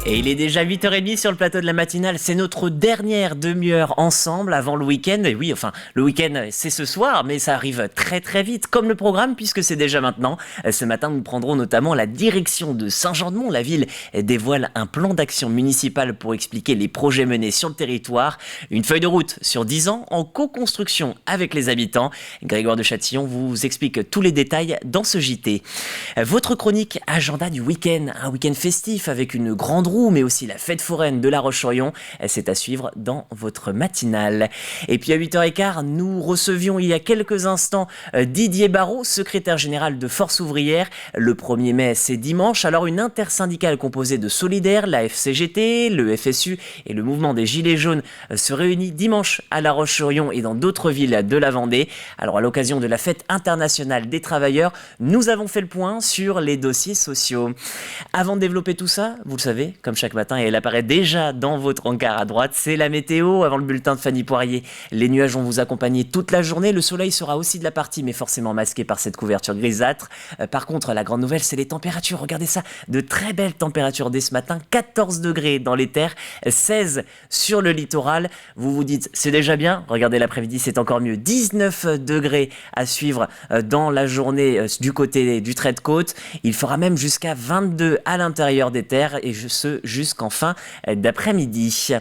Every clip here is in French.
Et il est déjà 8h30 sur le plateau de la matinale, c'est notre dernière demi-heure ensemble avant le week-end. Et oui, enfin, le week-end c'est ce soir, mais ça arrive très très vite, comme le programme, puisque c'est déjà maintenant. Ce matin, nous prendrons notamment la direction de Saint-Jean-de-Mont. La ville dévoile un plan d'action municipal pour expliquer les projets menés sur le territoire. Une feuille de route sur 10 ans en co-construction avec les habitants. Grégoire de Châtillon vous explique tous les détails dans ce JT. Votre chronique agenda du week-end, un week-end festif avec une grande roue, mais aussi la fête foraine de La Roche-sur-Yon. C'est à suivre dans votre matinale. Et puis à 8h15, nous recevions il y a quelques instants Didier Barrault, secrétaire général de Force ouvrière. Le 1er mai, c'est dimanche. Alors une intersyndicale composée de Solidaires, la FCGT, le FSU et le mouvement des Gilets jaunes se réunit dimanche à La Roche-sur-Yon et dans d'autres villes de la Vendée. Alors à l'occasion de la fête internationale des travailleurs, nous avons fait le point sur les dossiers sociaux. Avant de développer tout ça, vous le savez, comme chaque matin, et elle apparaît déjà dans votre encart à droite, c'est la météo avant le bulletin de Fanny Poirier. Les nuages vont vous accompagner toute la journée, le soleil sera aussi de la partie, mais forcément masqué par cette couverture grisâtre. Par contre, la grande nouvelle, c'est les températures. Regardez ça, de très belles températures dès ce matin, 14 degrés dans les terres, 16 sur le littoral. Vous vous dites, c'est déjà bien. Regardez l'après-midi, c'est encore mieux. 19 degrés à suivre dans la journée du côté du trait de côte. Il fera même jusqu'à 22 à l'intérieur des terres, et ce jusqu'en fin d'après-midi.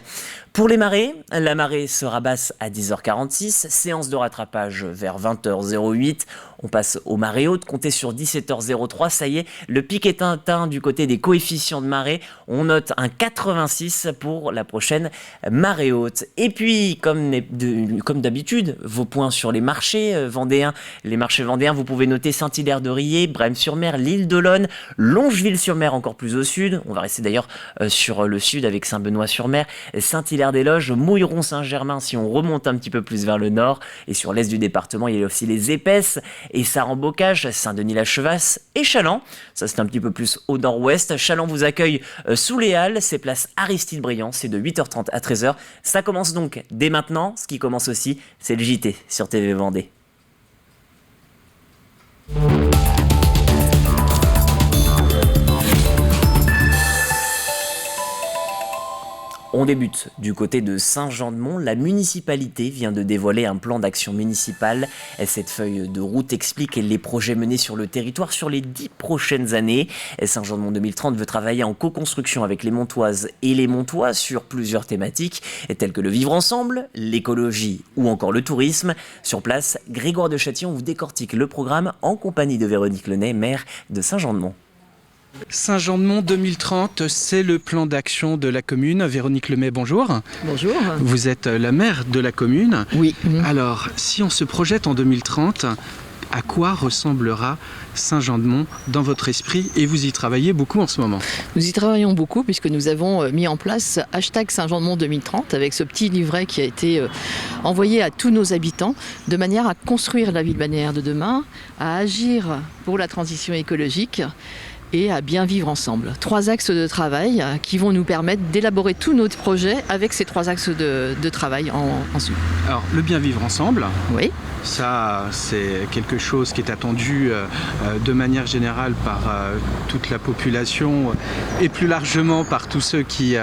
Pour les marées, la marée sera basse à 10h46, séance de rattrapage vers 20h08. On passe aux marées hautes, comptez sur 17h03. Ça y est, le pic est atteint du côté des coefficients de marée. On note un 86 pour la prochaine marée haute. Et puis, comme d'habitude, vos points sur les marchés vendéens. Les marchés vendéens, vous pouvez noter Saint-Hilaire-de-Riez, Brême-sur-Mer, l'Île-d'Olonne, Longeville-sur-Mer encore plus au sud. On va rester d'ailleurs sur le sud avec Saint-Benoît-sur-Mer, Saint-Hilaire-des-Loges, Mouilleron-Saint-Germain si on remonte un petit peu plus vers le nord. Et sur l'est du département, il y a aussi les Épaisses et Sarre-en-Bocage, Saint-Denis-la-Chevasse et Chaland. Ça, c'est un petit peu plus au nord-ouest. Chaland vous accueille sous les Halles. C'est place Aristide-Briand. C'est de 8h30 à 13h. Ça commence donc dès maintenant. Ce qui commence aussi, c'est le JT sur TV Vendée. On débute du côté de Saint-Jean-de-Mont. La municipalité vient de dévoiler un plan d'action municipal. Cette feuille de route explique les projets menés sur le territoire sur les 10 prochaines années. Saint-Jean-de-Mont 2030 veut travailler en co-construction avec les Montoises et les Montois sur plusieurs thématiques, telles que le vivre ensemble, l'écologie ou encore le tourisme. Sur place, Grégoire de Châtillon vous décortique le programme en compagnie de Véronique Lenay, maire de Saint-Jean-de-Mont. Saint-Jean-de-Mont 2030, c'est le plan d'action de la commune. Véronique Lemay, bonjour. Bonjour. Vous êtes la maire de la commune. Oui. Alors, si on se projette en 2030, à quoi ressemblera Saint-Jean-de-Mont dans votre esprit? Et vous y travaillez beaucoup en ce moment. Nous y travaillons beaucoup puisque nous avons mis en place #Saint-Jean-de-Mont 2030 avec ce petit livret qui a été envoyé à tous nos habitants de manière à construire la ville balnéaire de demain, à agir pour la transition écologique et à bien vivre ensemble. 3 axes de travail qui vont nous permettre d'élaborer tous nos projets avec ces 3 axes de travail en dessous. Alors, le bien vivre ensemble, oui. Ça, c'est quelque chose qui est attendu de manière générale par toute la population et plus largement par tous ceux qui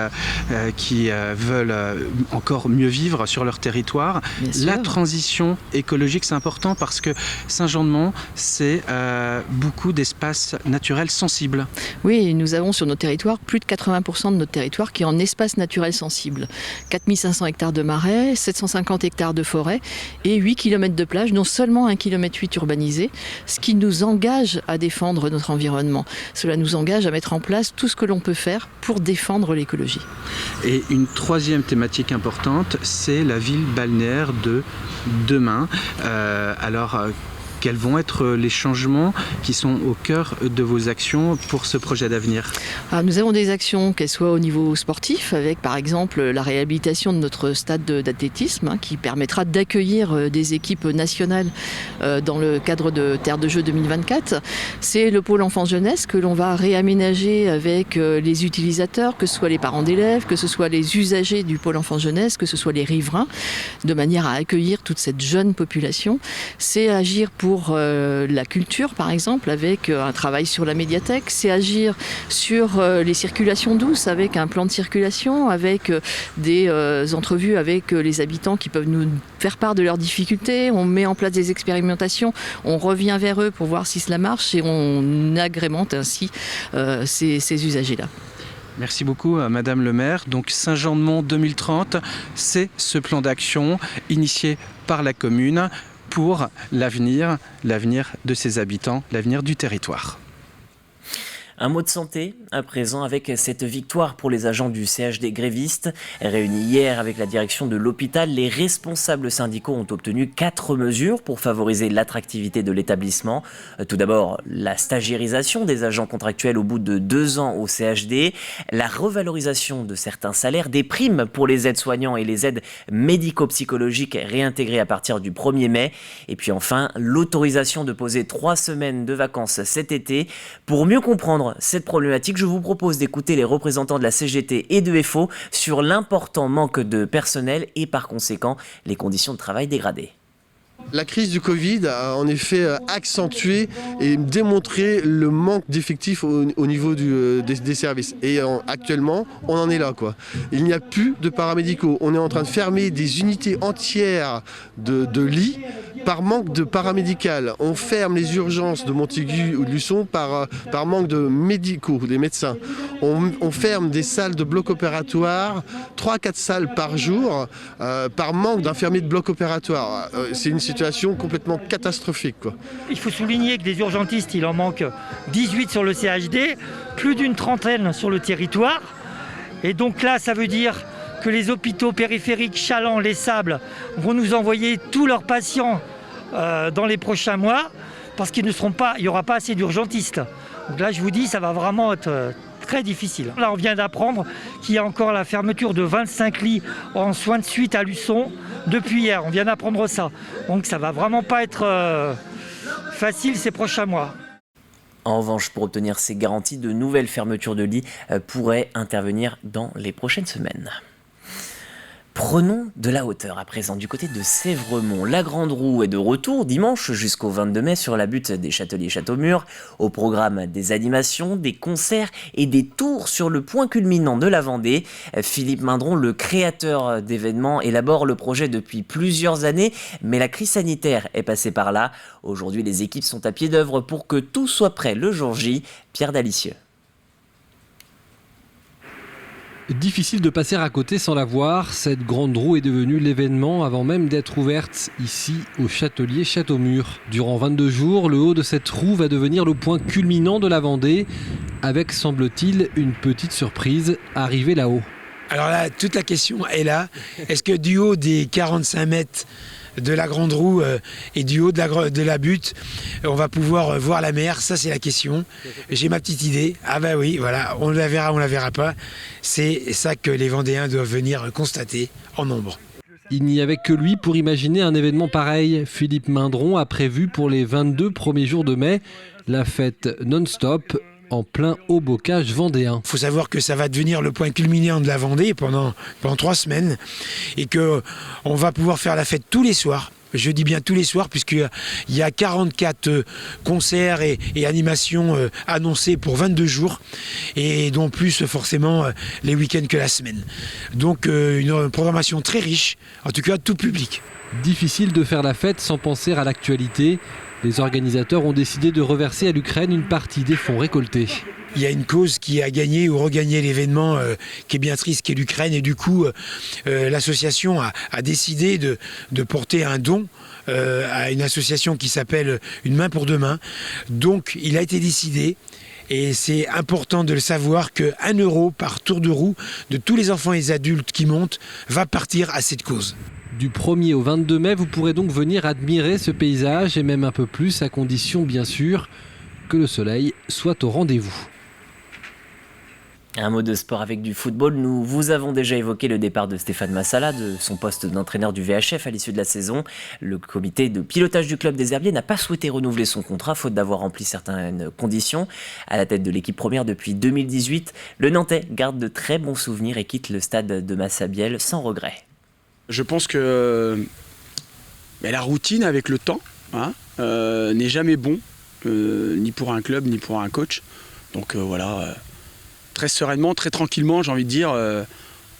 veulent encore mieux vivre sur leur territoire. La transition écologique, c'est important parce que Saint-Jean-de-Mont, c'est beaucoup d'espaces naturels sensibles. Oui, nous avons sur notre territoire plus de 80% de notre territoire qui est en espace naturel sensible. 4500 hectares de marais, 750 hectares de forêt et 8 km de plage, dont seulement 1,8 km urbanisé, ce qui nous engage à défendre notre environnement. Cela nous engage à mettre en place tout ce que l'on peut faire pour défendre l'écologie. Et une 3e thématique importante, c'est la ville balnéaire de demain. quels vont être les changements qui sont au cœur de vos actions pour ce projet d'avenir? Alors, nous avons des actions, qu'elles soient au niveau sportif, avec par exemple la réhabilitation de notre stade d'athlétisme, qui permettra d'accueillir des équipes nationales dans le cadre de Terre de Jeux 2024. C'est le pôle enfance-jeunesse que l'on va réaménager avec les utilisateurs, que ce soit les parents d'élèves, que ce soit les usagers du pôle enfance-jeunesse, que ce soit les riverains, de manière à accueillir toute cette jeune population. C'est agir pour la culture, par exemple, avec un travail sur la médiathèque. C'est agir sur les circulations douces, avec un plan de circulation, avec des entrevues avec les habitants qui peuvent nous faire part de leurs difficultés. On met en place des expérimentations, on revient vers eux pour voir si cela marche et on agrémente ainsi ces usagers-là. Merci beaucoup Madame le maire. Donc Saint-Jean-de-Mont 2030, c'est ce plan d'action initié par la commune pour l'avenir de ses habitants, l'avenir du territoire. Un mot de santé à présent avec cette victoire pour les agents du CHD grévistes. Réunis hier avec la direction de l'hôpital, les responsables syndicaux ont obtenu 4 mesures pour favoriser l'attractivité de l'établissement. Tout d'abord, la stagiairisation des agents contractuels au bout de 2 ans au CHD, la revalorisation de certains salaires, des primes pour les aides-soignants et les aides médico-psychologiques réintégrées à partir du 1er mai. Et puis enfin, l'autorisation de poser 3 semaines de vacances cet été. Pour mieux comprendre cette problématique, je vous propose d'écouter les représentants de la CGT et de FO sur l'important manque de personnel et par conséquent les conditions de travail dégradées. La crise du Covid a en effet accentué et démontré le manque d'effectifs au niveau des services. Et actuellement, on en est là, quoi. Il n'y a plus de paramédicaux. On est en train de fermer des unités entières de lits par manque de paramédical. On ferme les urgences de Montaigu ou de Luçon par manque de médicaux, des médecins. On ferme des salles de bloc opératoire, 3-4 salles par jour, par manque d'infirmiers de bloc opératoire. C'est une situation complètement catastrophique, quoi. Il faut souligner que des urgentistes, il en manque 18 sur le CHD, plus d'une trentaine sur le territoire. Et donc là, ça veut dire que les hôpitaux périphériques, Challans, Les Sables, vont nous envoyer tous leurs patients dans les prochains mois, parce qu'il n'y aura pas assez d'urgentistes. Donc là, je vous dis, ça va vraiment être très difficile. Là, on vient d'apprendre qu'il y a encore la fermeture de 25 lits en soins de suite à Luçon depuis hier. On vient d'apprendre ça. Donc ça va vraiment pas être facile ces prochains mois. En revanche, pour obtenir ces garanties, de nouvelles fermetures de lits pourraient intervenir dans les prochaines semaines. Prenons de la hauteur à présent du côté de Sévremont. La Grande Roue est de retour dimanche jusqu'au 22 mai sur la butte des Châteliers Châteaumur. Au programme des animations, des concerts et des tours sur le point culminant de la Vendée. Philippe Mindron, le créateur d'événements, élabore le projet depuis plusieurs années, mais la crise sanitaire est passée par là. Aujourd'hui, les équipes sont à pied d'œuvre pour que tout soit prêt le jour J. Pierre Dalicieux. Difficile de passer à côté sans la voir, cette grande roue est devenue l'événement avant même d'être ouverte ici au Châtelier Châteaumur. Durant 22 jours, le haut de cette roue va devenir le point culminant de la Vendée, avec semble-t-il une petite surprise arrivée là-haut. Alors là, toute la question est là. Est-ce que du haut des 45 mètres de la grande roue et du haut de la butte, on va pouvoir voir la mer? Ça, c'est la question. J'ai ma petite idée. Ah bah oui, voilà, on la verra pas. C'est ça que les Vendéens doivent venir constater en nombre. Il n'y avait que lui pour imaginer un événement pareil. Philippe Mindron a prévu pour les 22 premiers jours de mai la fête non-stop en plein haut bocage vendéen. Il faut savoir que ça va devenir le point culminant de la Vendée pendant 3 semaines et qu'on va pouvoir faire la fête tous les soirs. Je dis bien tous les soirs puisqu'il y a 44 concerts et animations annoncés pour 22 jours et dont plus forcément les week-ends que la semaine. Donc une programmation très riche, en tout cas tout public. Difficile de faire la fête sans penser à l'actualité. Les organisateurs ont décidé de reverser à l'Ukraine une partie des fonds récoltés. Il y a une cause qui a gagné ou regagné l'événement qui est bien triste, qui est l'Ukraine. Et du coup, l'association a décidé de porter un don à une association qui s'appelle Une main pour demain. Donc, il a été décidé, et c'est important de le savoir, que 1 € par tour de roue de tous les enfants et les adultes qui montent va partir à cette cause. Du 1er au 22 mai, vous pourrez donc venir admirer ce paysage et même un peu plus, à condition bien sûr que le soleil soit au rendez-vous. Un mot de sport avec du football. Nous vous avons déjà évoqué le départ de Stéphane Massala de son poste d'entraîneur du VHF à l'issue de la saison. Le comité de pilotage du club des Herbiers n'a pas souhaité renouveler son contrat faute d'avoir rempli certaines conditions. À la tête de l'équipe première depuis 2018, le Nantais garde de très bons souvenirs et quitte le stade de Massabielle sans regret. Je pense que la routine avec le temps n'est jamais bon, ni pour un club ni pour un coach. Donc voilà. Très sereinement, très tranquillement, j'ai envie de dire.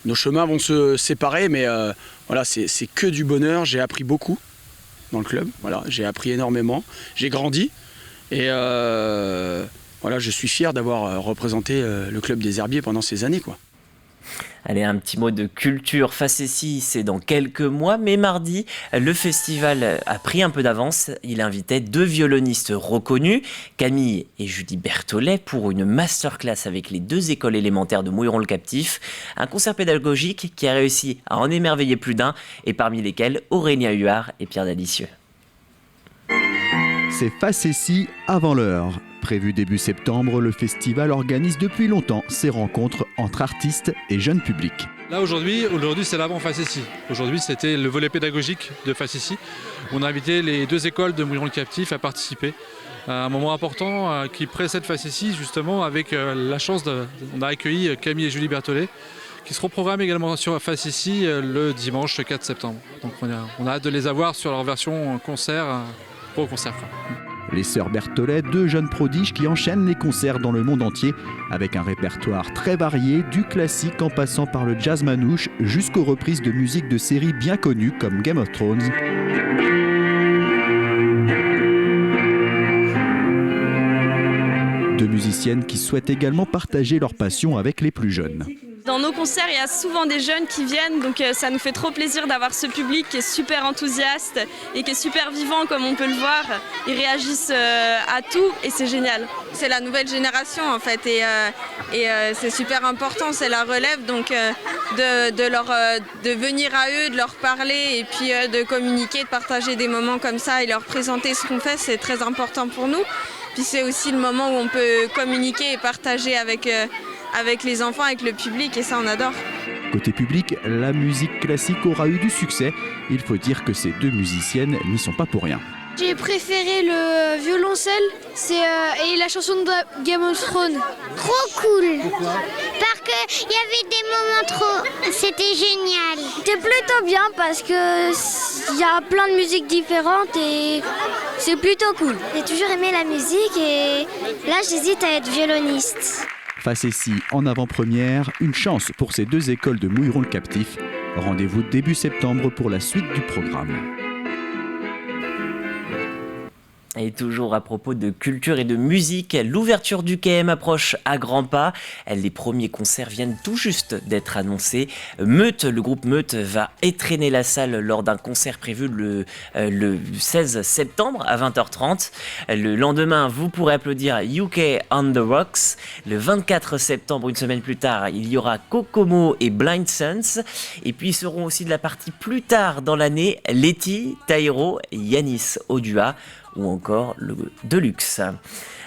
Nos chemins vont se séparer, mais voilà, c'est que du bonheur. J'ai appris beaucoup dans le club. Voilà, j'ai appris énormément. J'ai grandi. Et voilà, je suis fier d'avoir représenté le club des Herbiers pendant ces années, quoi. Allez, un petit mot de culture. Facessis, c'est dans quelques mois, mais mardi, le festival a pris un peu d'avance. Il invitait 2 violonistes reconnus, Camille et Judy Berthollet, pour une masterclass avec les 2 écoles élémentaires de Mouilleron-le-Captif. Un concert pédagogique qui a réussi à en émerveiller plus d'un, et parmi lesquels Aurélien Huard et Pierre Dalicieux. C'est Facessis avant l'heure. Prévu début septembre, le festival organise depuis longtemps ses rencontres entre artistes et jeunes publics. Là aujourd'hui c'est l'avant Facessis. Aujourd'hui c'était le volet pédagogique de Facessis. On a invité les 2 écoles de Mouilleron-le-Captif à participer. Un moment important qui précède Facessis justement avec la chance on a accueilli Camille et Julie Berthollet qui seront programmés également sur Facessis le dimanche 4 septembre. Donc on a hâte de les avoir sur leur version concert au concert. Les sœurs Berthollet, 2 jeunes prodiges qui enchaînent les concerts dans le monde entier avec un répertoire très varié, du classique en passant par le jazz manouche jusqu'aux reprises de musique de séries bien connues comme Game of Thrones. 2 musiciennes qui souhaitent également partager leur passion avec les plus jeunes. Dans nos concerts, il y a souvent des jeunes qui viennent, donc ça nous fait trop plaisir d'avoir ce public qui est super enthousiaste et qui est super vivant comme on peut le voir. Ils réagissent à tout et c'est génial. C'est la nouvelle génération en fait et c'est super important, c'est la relève, donc de venir à eux, de leur parler et puis de communiquer, de partager des moments comme ça et leur présenter ce qu'on fait, c'est très important pour nous. Puis c'est aussi le moment où on peut communiquer et partager avec les enfants, avec le public, et ça on adore. Côté public, la musique classique aura eu du succès. Il faut dire que ces 2 musiciennes n'y sont pas pour rien. J'ai préféré le violoncelle et la chanson de Game of Thrones. Trop cool. Pourquoi ? Parce qu'il y avait des moments trop... C'était génial. C'était plutôt bien parce qu'il y a plein de musiques différentes et c'est plutôt cool. J'ai toujours aimé la musique et là j'hésite à être violoniste. Facessis en avant-première, une chance pour ces 2 écoles de Mouilleron-le-Captif. Rendez-vous début septembre pour la suite du programme. Et toujours à propos de culture et de musique, l'ouverture du KM approche à grands pas. Les premiers concerts viennent tout juste d'être annoncés. Meute, le groupe Meute va étrenner la salle lors d'un concert prévu le 16 septembre à 20h30. Le lendemain, vous pourrez applaudir UK on the Rocks. Le 24 septembre, une semaine plus tard, il y aura Kokomo et Blind Suns. Et puis, ils seront aussi de la partie plus tard dans l'année, Letty, Taïro, Yanis Odua, ou encore le Deluxe.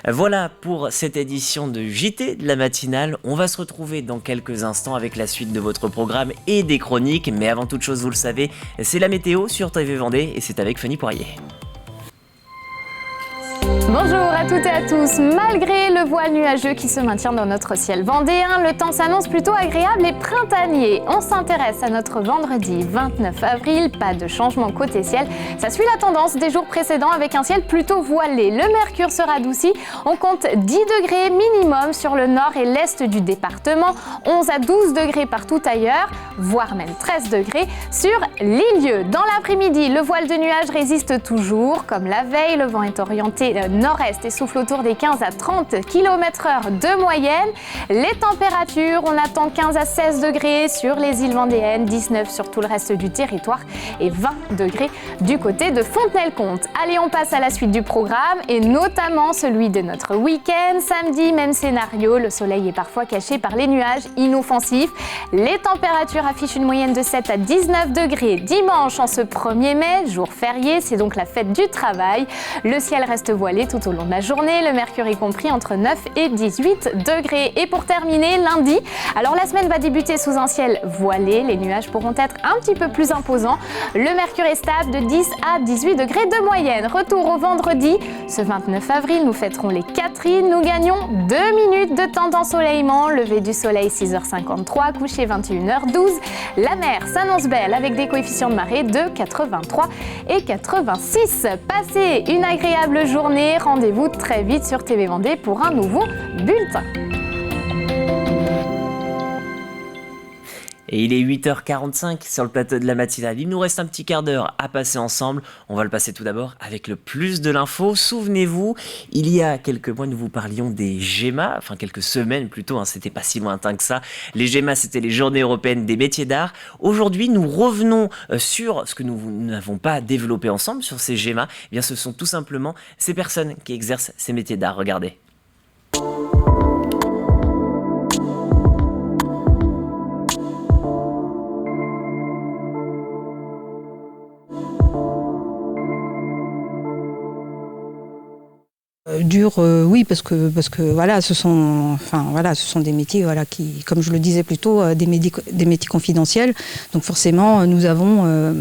Voilà pour cette édition de JT de la matinale. On va se retrouver dans quelques instants avec la suite de votre programme et des chroniques. Mais avant toute chose, vous le savez, c'est la météo sur TV Vendée et c'est avec Fanny Poirier. Bonjour à toutes et à tous. Malgré le voile nuageux qui se maintient dans notre ciel vendéen, le temps s'annonce plutôt agréable et printanier. On s'intéresse à notre vendredi 29 avril. Pas de changement côté ciel. Ça suit la tendance des jours précédents avec un ciel plutôt voilé. Le mercure sera adouci. On compte 10 degrés minimum sur le nord et l'est du département. 11 à 12 degrés partout ailleurs, voire même 13 degrés sur Lilieux. Dans l'après-midi, le voile de nuages résiste toujours. Comme la veille, le vent est orienté nord-est et souffle autour des 15 à 30 km/h de moyenne. Les températures, on attend 15 à 16 degrés sur les îles vendéennes, 19 sur tout le reste du territoire et 20 degrés du côté de Fontenay-le-Comte. Allez, on passe à la suite du programme et notamment celui de notre week-end. Samedi, même scénario, le soleil est parfois caché par les nuages inoffensifs. Les températures affichent une moyenne de 7 à 19 degrés. Dimanche, en ce 1er mai, jour férié, c'est donc la fête du travail. Le ciel reste voilé tout au long de la journée, le mercure est compris entre 9 et 18 degrés. Et pour terminer, lundi, alors la semaine va débuter sous un ciel voilé, les nuages pourront être un petit peu plus imposants. Le mercure est stable de 10 à 18 degrés de moyenne. Retour au vendredi, ce 29 avril, nous fêterons les Catherines, nous gagnons 2 minutes de temps d'ensoleillement, lever du soleil 6h53, coucher 21h12. La mer s'annonce belle avec des coefficients de marée de 83 et 86. Passez une agréable journée, rendez-vous très vite sur TV Vendée pour un nouveau bulletin. Et il est 8h45 sur le plateau de la matinale. Il nous reste un petit quart d'heure à passer ensemble. On va le passer tout d'abord avec le plus de l'info. Souvenez-vous, il y a quelques mois, nous vous parlions des GEMA, enfin quelques semaines plutôt, c'était pas si lointain que ça. Les GEMA, c'était les Journées européennes des métiers d'art. Aujourd'hui, nous revenons sur ce que nous n'avons pas développé ensemble, sur ces GEMA. Eh bien, ce sont tout simplement ces personnes qui exercent ces métiers d'art. Regardez. Oui, parce que voilà, ce sont des métiers qui, comme je le disais plus tôt, des métiers confidentiels. Donc forcément, nous avons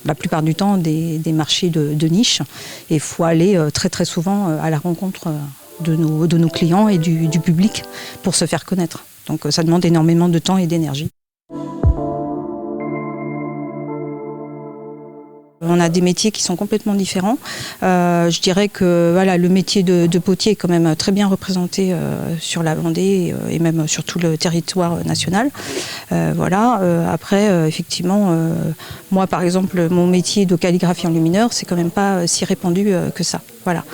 la plupart du temps des marchés de niche et il faut aller très très souvent à la rencontre de nos clients et du public pour se faire connaître. Donc ça demande énormément de temps et d'énergie. On a des métiers qui sont complètement différents. Je dirais que le métier de potier est quand même très bien représenté sur la Vendée et même sur tout le territoire national. Après, effectivement, moi par exemple, mon métier de calligraphie enlumineur, c'est quand même pas si répandu que ça. Voilà.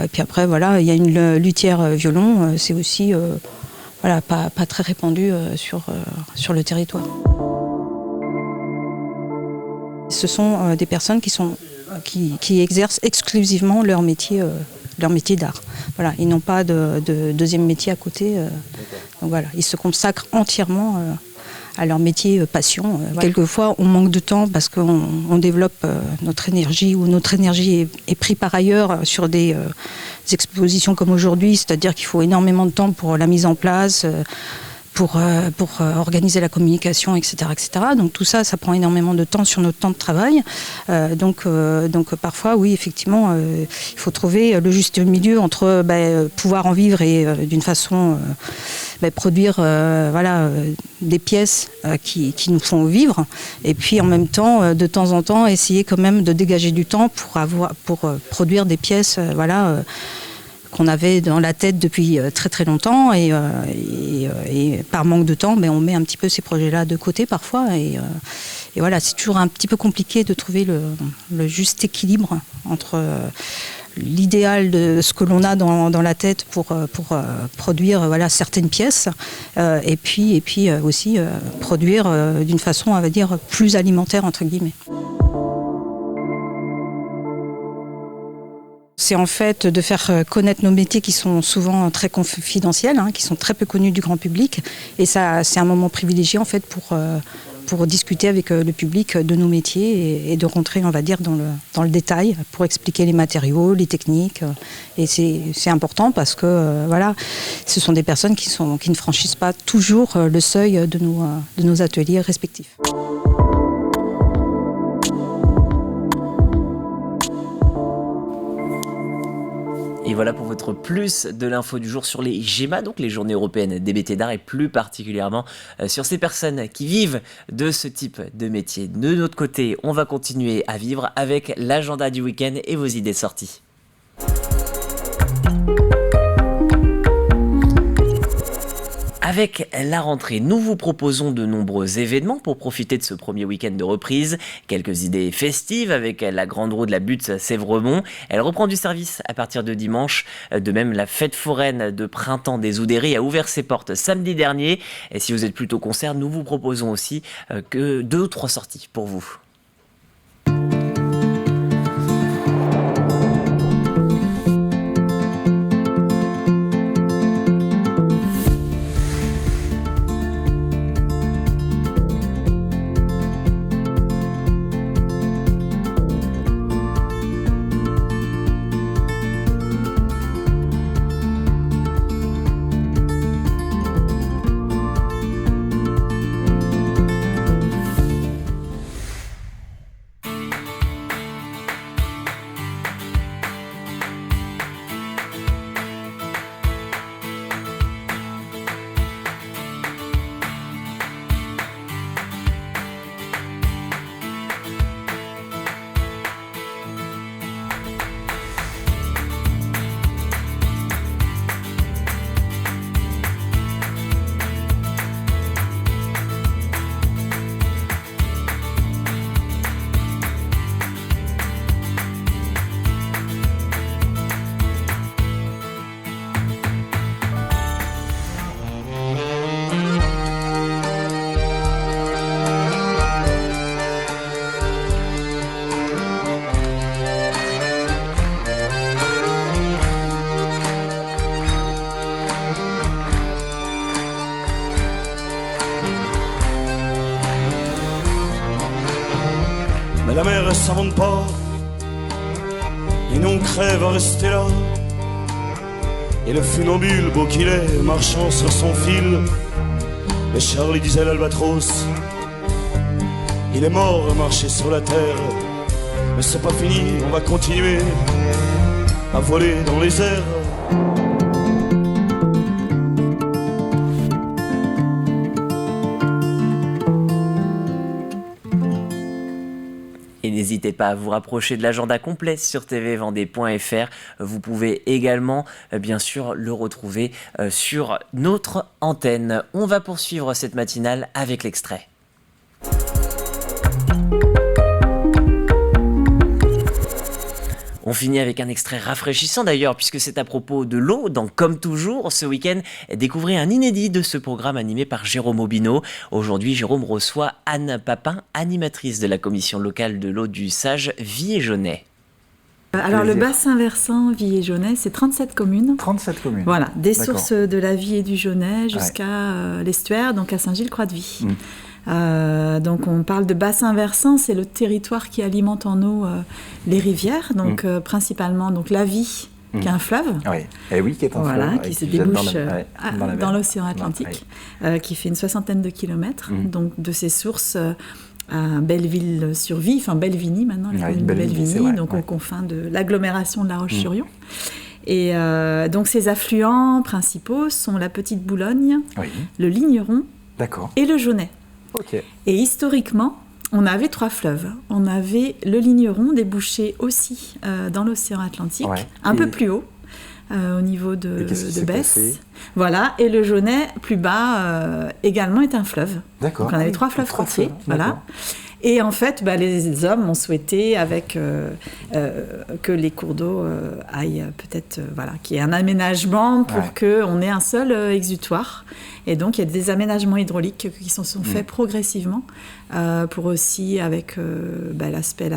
Et puis après, il y a une luthière violon, c'est aussi pas très répandu sur le territoire. Ce sont des personnes qui exercent exclusivement leur métier d'art. Voilà, ils n'ont pas de deuxième métier à côté. Donc voilà, ils se consacrent entièrement à leur métier passion. Quelquefois, on manque de temps parce qu'on développe notre énergie ou notre énergie est prise par ailleurs sur des expositions comme aujourd'hui, c'est-à-dire qu'il faut énormément de temps pour la mise en place. Pour organiser la communication, etc., etc. Donc tout ça, ça prend énormément de temps sur notre temps de travail. Donc parfois, oui, effectivement, il faut trouver le juste milieu entre pouvoir en vivre et d'une façon produire des pièces qui nous font vivre. Et puis en même temps, de temps en temps, essayer quand même de dégager du temps pour produire des pièces, qu'on avait dans la tête depuis très très longtemps et par manque de temps, on met un petit peu ces projets-là de côté parfois et voilà, c'est toujours un petit peu compliqué de trouver le juste équilibre entre l'idéal de ce que l'on a dans la tête pour produire certaines pièces et puis aussi produire d'une façon, on va dire, plus alimentaire entre guillemets. C'est en fait de faire connaître nos métiers qui sont souvent très confidentiels, qui sont très peu connus du grand public. Et ça, c'est un moment privilégié en fait pour discuter avec le public de nos métiers et de rentrer, on va dire, dans le détail pour expliquer les matériaux, les techniques. Et c'est important parce que ce sont des personnes qui ne franchissent pas toujours le seuil de nos ateliers respectifs. Et voilà pour votre plus de l'info du jour sur les GEMA, donc les Journées européennes des métiers d'art, et plus particulièrement sur ces personnes qui vivent de ce type de métier. De notre côté, on va continuer à vivre avec l'agenda du week-end et vos idées sorties. Avec la rentrée, nous vous proposons de nombreux événements pour profiter de ce premier week-end de reprise. Quelques idées festives avec la grande roue de la butte Sèvremont. Elle reprend du service à partir de dimanche. De même, la fête foraine de printemps des Oudéries a ouvert ses portes samedi dernier. Et si vous êtes plutôt concert, nous vous proposons aussi que 2 ou 3 sorties pour vous. La mer s'invente pas, et nous on crève à rester là. Et le funambule, beau qu'il est, marchant sur son fil. Mais Charlie disait l'albatros, il est mort à marcher sur la terre. Mais c'est pas fini, on va continuer à voler dans les airs. Et n'hésitez pas à vous rapprocher de l'agenda complet sur tvvendée.fr. Vous pouvez également, bien sûr, le retrouver sur notre antenne. On va poursuivre cette matinale avec l'extrait. On finit avec un extrait rafraîchissant d'ailleurs, puisque c'est à propos de l'eau dans Comme toujours. Ce week-end, découvrez un inédit de ce programme animé par Jérôme Aubineau. Aujourd'hui, Jérôme reçoit Anne Papin, animatrice de la commission locale de l'eau du Sage Vier-Jonnais. Alors le bassin versant Vier-Jonnais, c'est 37 communes. 37 communes. Voilà, des sources de la Vie et du Jonnais jusqu'à l'estuaire, donc à Saint-Gilles-Croix-de-Vie. Donc on parle de bassin versant, c'est le territoire qui alimente en eau les rivières, donc principalement donc la Vie, qui est un fleuve. Oui, et oui, qui est un fleuve. Qui se débouche dans l'océan Atlantique, qui fait une 60aine de kilomètres. Donc de ses sources à Belleville-sur-Vie, enfin Belvigny maintenant, la commune de Belvigny, donc aux confins de l'agglomération de La Roche-sur-Yon. Et donc ces affluents principaux sont la Petite Boulogne, le Ligneron et le Jonnais. Et historiquement, on avait 3 fleuves. On avait le Ligneron débouché aussi dans l'océan Atlantique, un peu plus haut, au niveau de Besse. Voilà, et le Jonnais, plus bas, également est un fleuve. Donc on avait 3 fleuves côtiers. Voilà. Et en fait, les hommes ont souhaité que les cours d'eau aillent peut-être, qu'il y ait un aménagement pour qu'on ait un seul exutoire. Et donc, il y a des aménagements hydrauliques qui se sont faits progressivement pour aussi, avec l'aspect,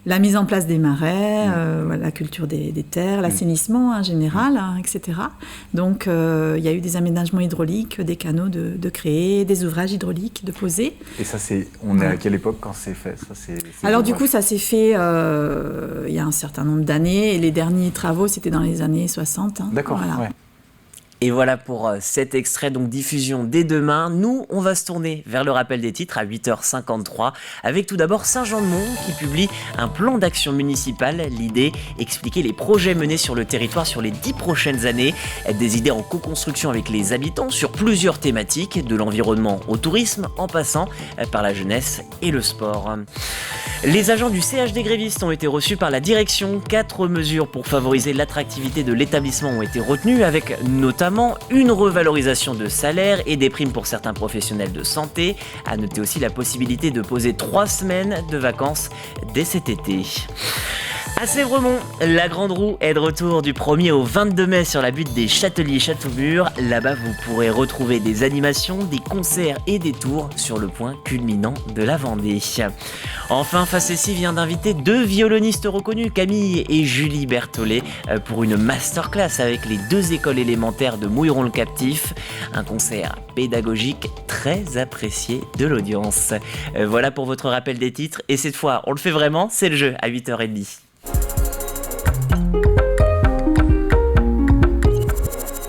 la mise en place des marais, la culture des terres, l'assainissement en général, etc. Donc, il y a eu des aménagements hydrauliques, des canaux de créer, des ouvrages hydrauliques de poser. Et ça, on est à quelle époque quand c'est fait Alors, du coup, ça s'est fait il y a un certain nombre d'années. Et les derniers travaux, c'était dans les années 60. D'accord, voilà. Et voilà pour cet extrait, donc diffusion dès demain. Nous, on va se tourner vers le rappel des titres à 8h53 avec tout d'abord Saint-Jean-de-Mont qui publie un plan d'action municipal. L'idée, expliquer les projets menés sur le territoire sur les 10 prochaines années. Des idées en co-construction avec les habitants sur plusieurs thématiques, de l'environnement au tourisme en passant par la jeunesse et le sport. Les agents du CHD grévistes ont été reçus par la direction. 4 mesures pour favoriser l'attractivité de l'établissement ont été retenues avec notamment diffamant, une revalorisation de salaire et des primes pour certains professionnels de santé. À noter aussi la possibilité de poser 3 semaines de vacances dès cet été. À Sévremont, la Grande Roue est de retour du 1er au 22 mai sur la butte des Châteliers-Châteaumur. Là-bas, vous pourrez retrouver des animations, des concerts et des tours sur le point culminant de la Vendée. Enfin, Facessi vient d'inviter 2 violonistes reconnus, Camille et Julie Berthollet, pour une masterclass avec les 2 écoles élémentaires de Mouilleron-le-Captif. Un concert pédagogique très apprécié de l'audience. Voilà pour votre rappel des titres. Et cette fois, on le fait vraiment, c'est le jeu à 8h30.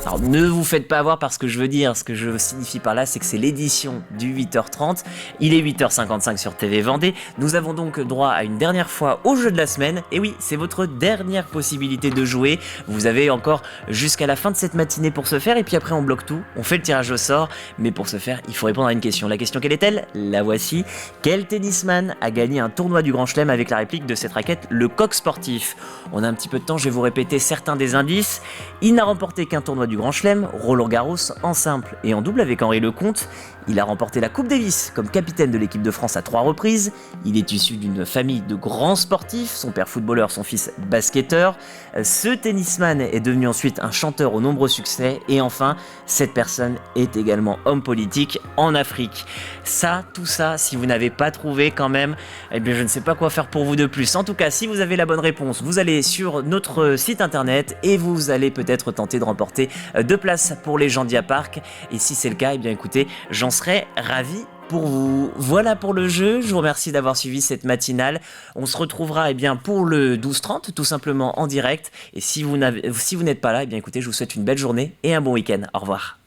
Alors ne vous faites pas avoir par ce que je veux dire, ce que je signifie par là, c'est que c'est l'édition du 8h30, il est 8h55 sur TV Vendée, nous avons donc droit à une dernière fois au jeu de la semaine, et oui, c'est votre dernière possibilité de jouer, vous avez encore jusqu'à la fin de cette matinée pour ce faire, et puis après on bloque tout, on fait le tirage au sort, mais pour ce faire, il faut répondre à une question. La question quelle est-elle ? La voici. Quel tennisman a gagné un tournoi du Grand Chelem avec la réplique de cette raquette, le coq sportif ? On a un petit peu de temps, je vais vous répéter certains des indices. Il n'a remporté qu'un tournoi du Grand Chelem, Roland Garros en simple et en double avec Henri Lecomte. Il a remporté la Coupe Davis comme capitaine de l'équipe de France à 3 reprises. Il est issu d'une famille de grands sportifs, son père footballeur, son fils basketteur. Ce tennisman est devenu ensuite un chanteur aux nombreux succès. Et enfin, cette personne est également homme politique en Afrique. Ça, tout ça, si vous n'avez pas trouvé quand même, eh bien je ne sais pas quoi faire pour vous de plus. En tout cas, si vous avez la bonne réponse, vous allez sur notre site internet et vous allez peut-être tenter de remporter 2 places pour les Jandia Park. Et si c'est le cas, eh bien écoutez, j'en serais ravi pour vous. Voilà pour le jeu, je vous remercie d'avoir suivi cette matinale. On se retrouvera pour le 12h30 tout simplement en direct. Et si vous n'êtes pas là, eh bien écoutez, je vous souhaite une belle journée et un bon week-end. Au revoir.